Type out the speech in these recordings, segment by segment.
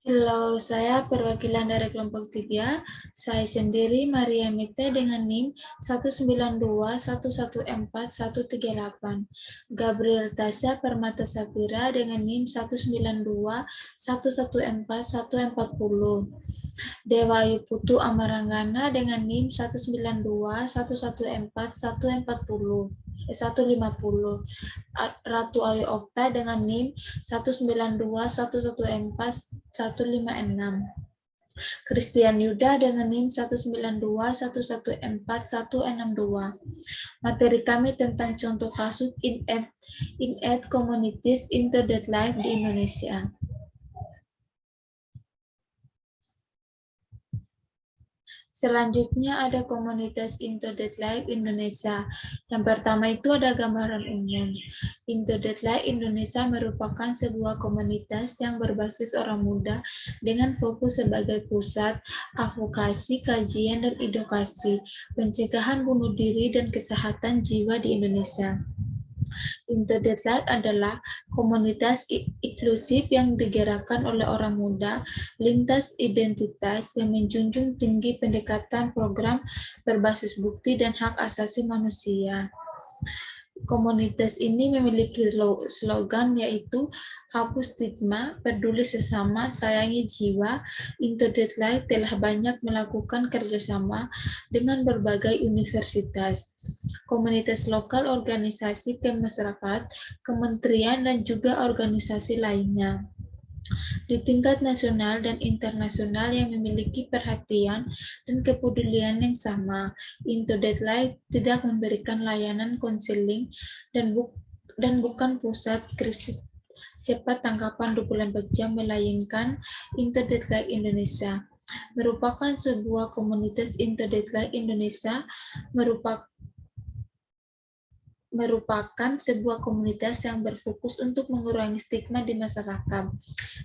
Halo, saya perwakilan dari kelompok 3. Saya sendiri Maria Mite dengan NIM 192114138. Gabriel Tasya Permata Sapira dengan NIM 192114140. Dewa Ayu Putu Amaranggana dengan NIM 192114140. 150. Ratu Ayu Okta dengan NIM 192114156. Christian Yuda dengan NIM 192114162. Materi kami tentang contoh kasus in-aid communities into that life di Indonesia. Selanjutnya ada komunitas Into That Life Indonesia. Yang pertama itu ada gambaran umum. Into That Life Indonesia merupakan sebuah komunitas yang berbasis orang muda dengan fokus sebagai pusat advokasi, kajian, dan edukasi, pencegahan bunuh diri dan kesehatan jiwa di Indonesia. Into That Light adalah komunitas inklusif yang digerakkan oleh orang muda lintas identitas yang menjunjung tinggi pendekatan program berbasis bukti dan hak asasi manusia. Komunitas ini memiliki slogan yaitu hapus stigma, peduli sesama, sayangi jiwa. Into That Life telah banyak melakukan kerjasama dengan berbagai universitas, komunitas lokal, organisasi kemasyarakat, kementerian, dan juga organisasi lainnya di tingkat nasional dan internasional yang memiliki perhatian dan kepedulian yang sama. Into That Life tidak memberikan layanan konseling dan bukan pusat krisis cepat tangkapan 24 jam, melainkan Into That Life Indonesia merupakan sebuah komunitas. Into That Life Indonesia merupakan sebuah komunitas yang berfokus untuk mengurangi stigma di masyarakat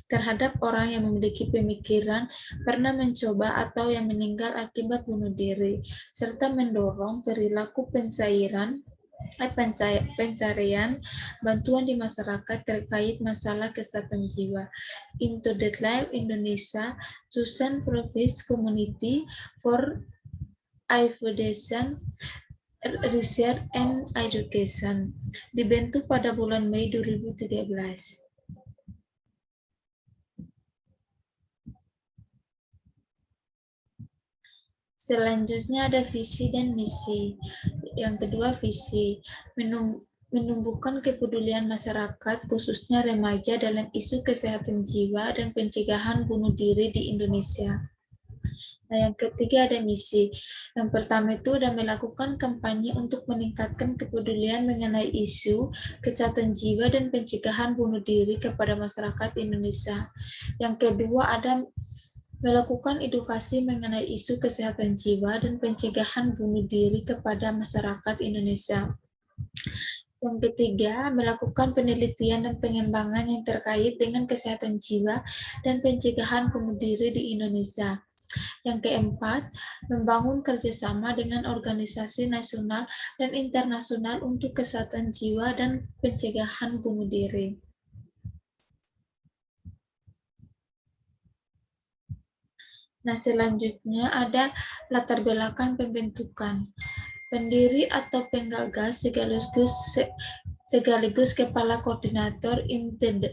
terhadap orang yang memiliki pemikiran, pernah mencoba, atau yang meninggal akibat bunuh diri, serta mendorong perilaku pencarian bantuan di masyarakat terkait masalah kesehatan jiwa. Into That Life Indonesia Susan Province Community for Evaluation Research and Education, dibentuk pada bulan Mei 2013. Selanjutnya ada visi dan misi. Yang kedua, visi menumbuhkan kepedulian masyarakat, khususnya remaja, dalam isu kesehatan jiwa dan pencegahan bunuh diri di Indonesia. Nah, yang ketiga ada misi. Yang pertama itu sudah melakukan kampanye untuk meningkatkan kepedulian mengenai isu kesehatan jiwa dan pencegahan bunuh diri kepada masyarakat Indonesia. Yang kedua ada melakukan edukasi mengenai isu kesehatan jiwa dan pencegahan bunuh diri kepada masyarakat Indonesia. Yang ketiga, melakukan penelitian dan pengembangan yang terkait dengan kesehatan jiwa dan pencegahan bunuh diri di Indonesia. Yang keempat, membangun kerjasama dengan organisasi nasional dan internasional untuk kesehatan jiwa dan pencegahan bunuh diri. Nah, selanjutnya ada latar belakang pembentukan. Pendiri atau penggagas sekaligus kepala koordinator Into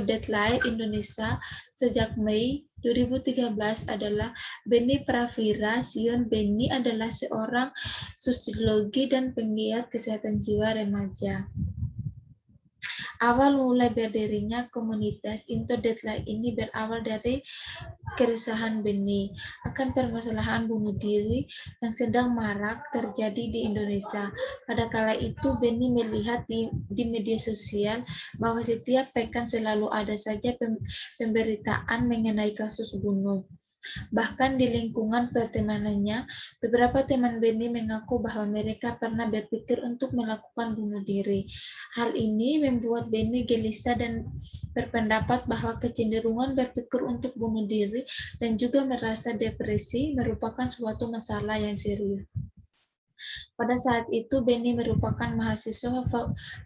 That Life Indonesia sejak Mei 2013 adalah Beni Pravira Sion. Beni adalah seorang sosiologi dan penggiat kesehatan jiwa remaja. Awal mulai berdirinya komunitas Into That Life ini berawal dari keresahan Beni akan permasalahan bunuh diri yang sedang marak terjadi di Indonesia. Pada kala itu Beni melihat di media sosial bahwa setiap pekan selalu ada saja pemberitaan mengenai kasus bunuh. Bahkan di lingkungan pertemanannya, beberapa teman Beni mengaku bahwa mereka pernah berpikir untuk melakukan bunuh diri. Hal ini membuat Beni gelisah dan berpendapat bahwa kecenderungan berpikir untuk bunuh diri dan juga merasa depresi merupakan suatu masalah yang serius. Pada saat itu, Benny merupakan mahasiswa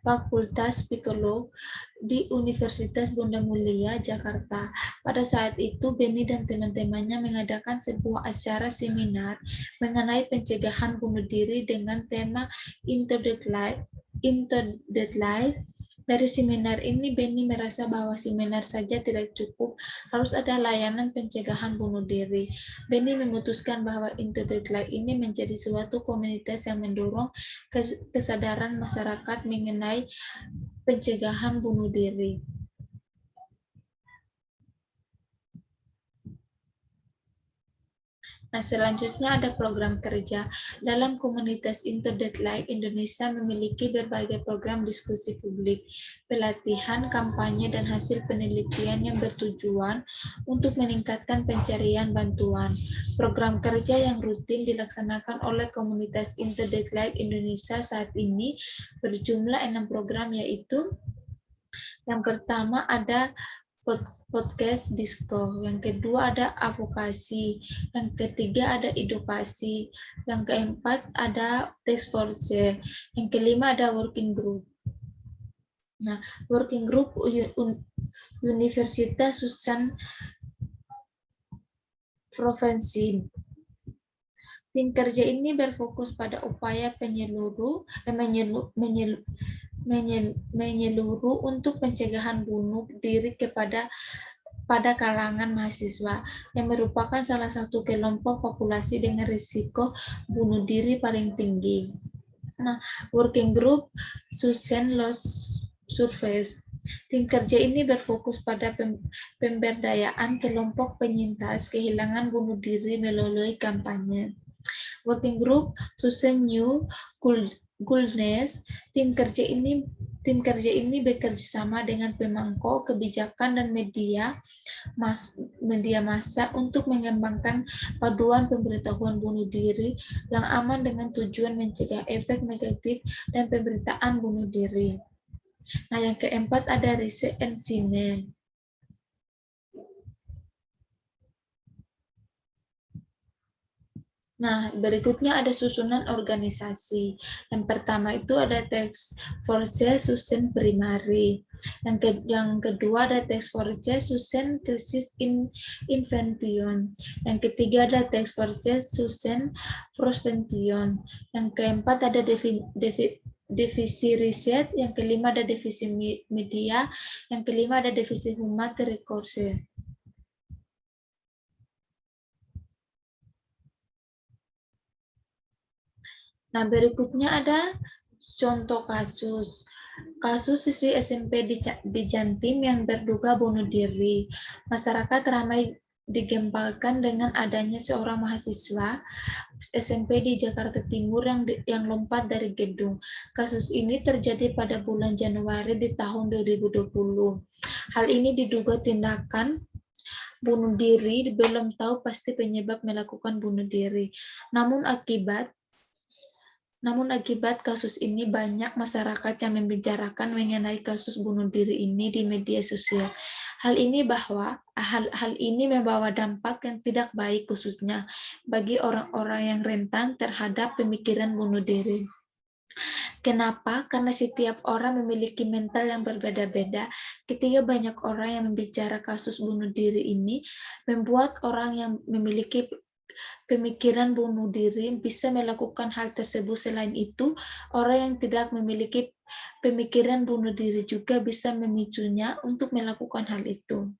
Fakultas Psikolog di Universitas Bunda Mulia, Jakarta. Pada saat itu, Benny dan teman-temannya mengadakan sebuah acara seminar mengenai pencegahan bunuh diri dengan tema Into the Light. Dari seminar ini, Benny merasa bahwa seminar saja tidak cukup, harus ada layanan pencegahan bunuh diri. Benny memutuskan bahwa Into the Light ini menjadi suatu komunitas yang mendorong kesadaran masyarakat mengenai pencegahan bunuh diri. Nah, selanjutnya ada program kerja. Dalam komunitas Into the Light, Indonesia memiliki berbagai program diskusi publik, pelatihan, kampanye, dan hasil penelitian yang bertujuan untuk meningkatkan pencarian bantuan. Program kerja yang rutin dilaksanakan oleh komunitas Into the Light Indonesia saat ini berjumlah 6 program, yaitu yang pertama ada podcast disco, yang kedua ada advokasi, yang ketiga ada edukasi, yang keempat ada task force, yang kelima ada working group. Nah, working group Universitas Susan Provinsi. Tim kerja ini berfokus pada upaya menyeluruh untuk pencegahan bunuh diri pada kalangan mahasiswa, yang merupakan salah satu kelompok populasi dengan risiko bunuh diri paling tinggi. Nah, working group Susan Loss Surface. Tim kerja ini berfokus pada pemberdayaan kelompok penyintas kehilangan bunuh diri melalui kampanye. Working group Susan New Goodness. Tim kerja ini bekerja sama dengan pemangku kebijakan dan media massa untuk mengembangkan paduan pemberitahuan bunuh diri yang aman dengan tujuan mencegah efek negatif dan pemberitaan bunuh diri. Nah, yang keempat ada Research Engine. Nah, berikutnya ada susunan organisasi. Yang pertama itu ada Task Force Susan Primary. Yang kedua ada Task Force Susan Crisis Invention. Yang ketiga ada Task Force Susan Prevention. Yang keempat ada divisi riset. Yang kelima ada divisi media. Yang kelima ada divisi human resources. Nah, berikutnya ada contoh kasus. Kasus siswi SMP di Jatim yang berduga bunuh diri. Masyarakat ramai digemparkan dengan adanya seorang mahasiswa SMP di Jakarta Timur yang lompat dari gedung. Kasus ini terjadi pada bulan Januari di tahun 2020. Hal ini diduga tindakan bunuh diri, belum tahu pasti penyebab melakukan bunuh diri. Namun akibat kasus ini banyak masyarakat yang membicarakan mengenai kasus bunuh diri ini di media sosial. Hal ini membawa dampak yang tidak baik khususnya bagi orang-orang yang rentan terhadap pemikiran bunuh diri. Kenapa? Karena setiap orang memiliki mental yang berbeda-beda. Ketika banyak orang yang membicarakan kasus bunuh diri ini, membuat orang yang memiliki pemikiran bunuh diri bisa melakukan hal tersebut. Selain itu, orang yang tidak memiliki pemikiran bunuh diri juga bisa memicunya untuk melakukan hal itu.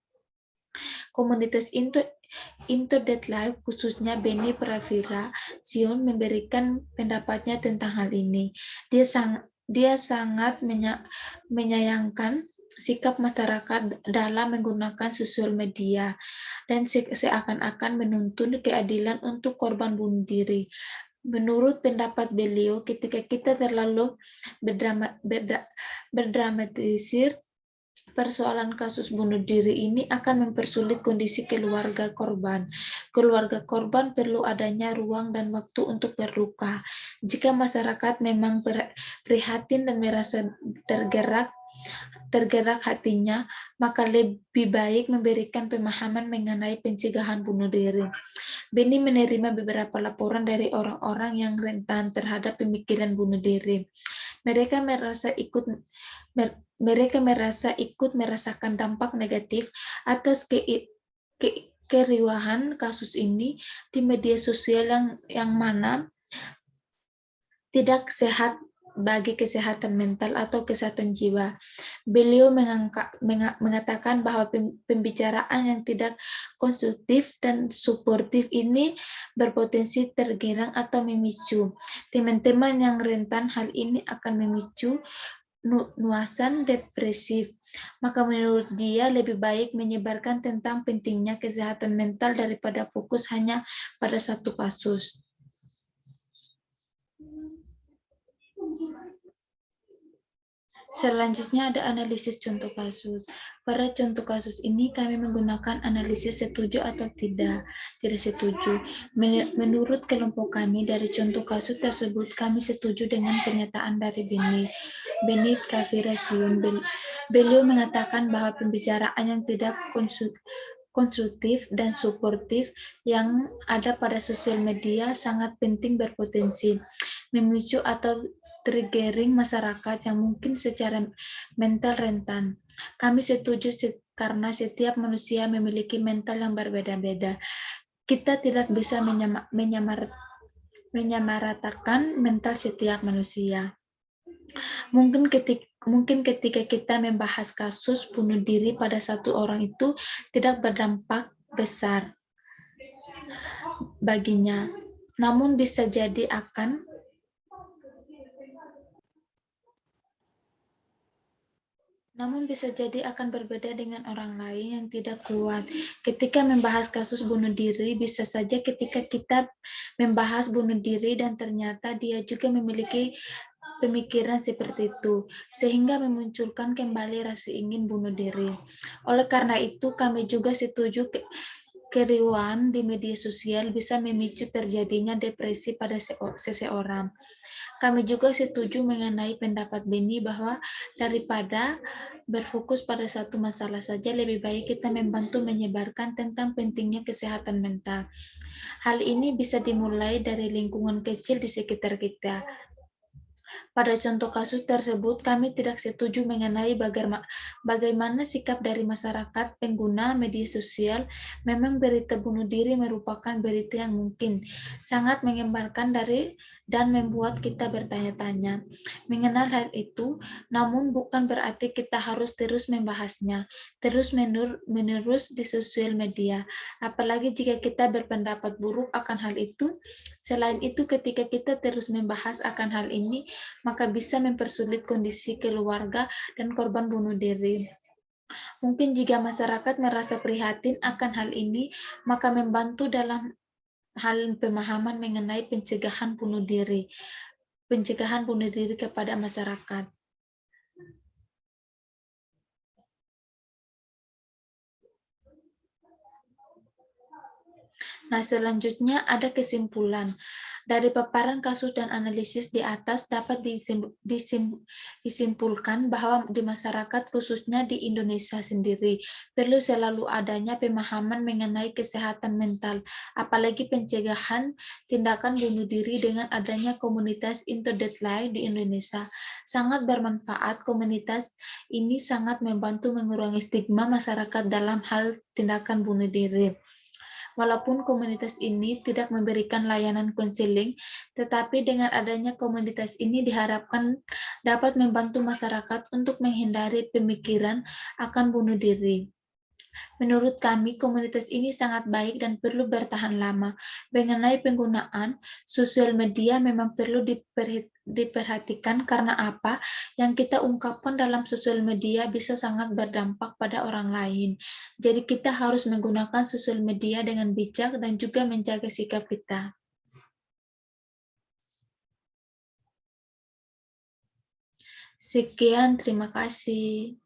Komunitas Into the Light, khususnya Benny Pravira Sion, memberikan pendapatnya tentang hal ini. Dia sangat menyayangkan sikap masyarakat dalam menggunakan sosial media dan seakan-akan menuntut keadilan untuk korban bunuh diri. Menurut pendapat beliau, ketika kita terlalu berdramatisir persoalan kasus bunuh diri ini akan mempersulit kondisi keluarga korban. Keluarga korban perlu adanya ruang dan waktu untuk berduka. Jika masyarakat memang prihatin dan merasa tergerak hatinya, maka lebih baik memberikan pemahaman mengenai pencegahan bunuh diri. Beni menerima beberapa laporan dari orang-orang yang rentan terhadap pemikiran bunuh diri. Mereka merasa ikut merasakan dampak negatif atas keriuhan kasus ini di media sosial yang mana tidak sehat bagi kesehatan mental atau kesehatan jiwa. Beliau mengatakan bahwa pembicaraan yang tidak konstruktif dan suportif ini berpotensi tergirang atau memicu. Teman-teman yang rentan hal ini akan memicu nuasan depresif. Maka menurut dia lebih baik menyebarkan tentang pentingnya kesehatan mental daripada fokus hanya pada satu kasus. Selanjutnya ada analisis contoh kasus. Pada contoh kasus ini kami menggunakan analisis setuju atau tidak setuju. Menurut kelompok kami dari contoh kasus tersebut kami setuju dengan pernyataan dari Beni Travirasiun. Beliau mengatakan bahwa pembicaraan yang tidak konstruktif dan suportif yang ada pada sosial media sangat penting berpotensi memicu atau triggering masyarakat yang mungkin secara mental rentan. Kami setuju karena setiap manusia memiliki mental yang berbeda-beda. Kita tidak bisa menyamaratakan mental setiap manusia. Mungkin ketika kita membahas kasus bunuh diri pada satu orang itu tidak berdampak besar baginya. Namun bisa jadi akan berbeda dengan orang lain yang tidak kuat. Ketika membahas kasus bunuh diri, bisa saja ketika kita membahas bunuh diri dan ternyata dia juga memiliki pemikiran seperti itu, sehingga memunculkan kembali rasa ingin bunuh diri. Oleh karena itu, kami juga setuju keriuhan di media sosial bisa memicu terjadinya depresi pada seseorang. Kami juga setuju mengenai pendapat Beni bahwa daripada berfokus pada satu masalah saja, lebih baik kita membantu menyebarkan tentang pentingnya kesehatan mental. Hal ini bisa dimulai dari lingkungan kecil di sekitar kita. Pada contoh kasus tersebut, kami tidak setuju mengenai bagaimana sikap dari masyarakat pengguna media sosial. Memang berita bunuh diri merupakan berita yang mungkin sangat mengembarkan dan membuat kita bertanya-tanya. Mengenal hal itu, namun bukan berarti kita harus terus membahasnya, terus-menerus di sosial media. Apalagi jika kita berpendapat buruk akan hal itu. Selain itu, ketika kita terus membahas akan hal ini, maka bisa mempersulit kondisi keluarga dan korban bunuh diri. Mungkin jika masyarakat merasa prihatin akan hal ini, maka membantu dalam hal pemahaman mengenai pencegahan bunuh diri kepada masyarakat. Nah, selanjutnya ada kesimpulan. Dari paparan kasus dan analisis di atas dapat disimpulkan bahwa di masyarakat khususnya di Indonesia sendiri perlu selalu adanya pemahaman mengenai kesehatan mental, apalagi pencegahan tindakan bunuh diri dengan adanya komunitas Into That Light di Indonesia. Sangat bermanfaat, komunitas ini sangat membantu mengurangi stigma masyarakat dalam hal tindakan bunuh diri. Walaupun komunitas ini tidak memberikan layanan konseling, tetapi dengan adanya komunitas ini diharapkan dapat membantu masyarakat untuk menghindari pemikiran akan bunuh diri. Menurut kami, komunitas ini sangat baik dan perlu bertahan lama. Mengenai penggunaan sosial media memang perlu diperhatikan karena apa yang kita ungkapkan dalam sosial media bisa sangat berdampak pada orang lain. Jadi kita harus menggunakan sosial media dengan bijak dan juga menjaga sikap kita. Sekian, terima kasih.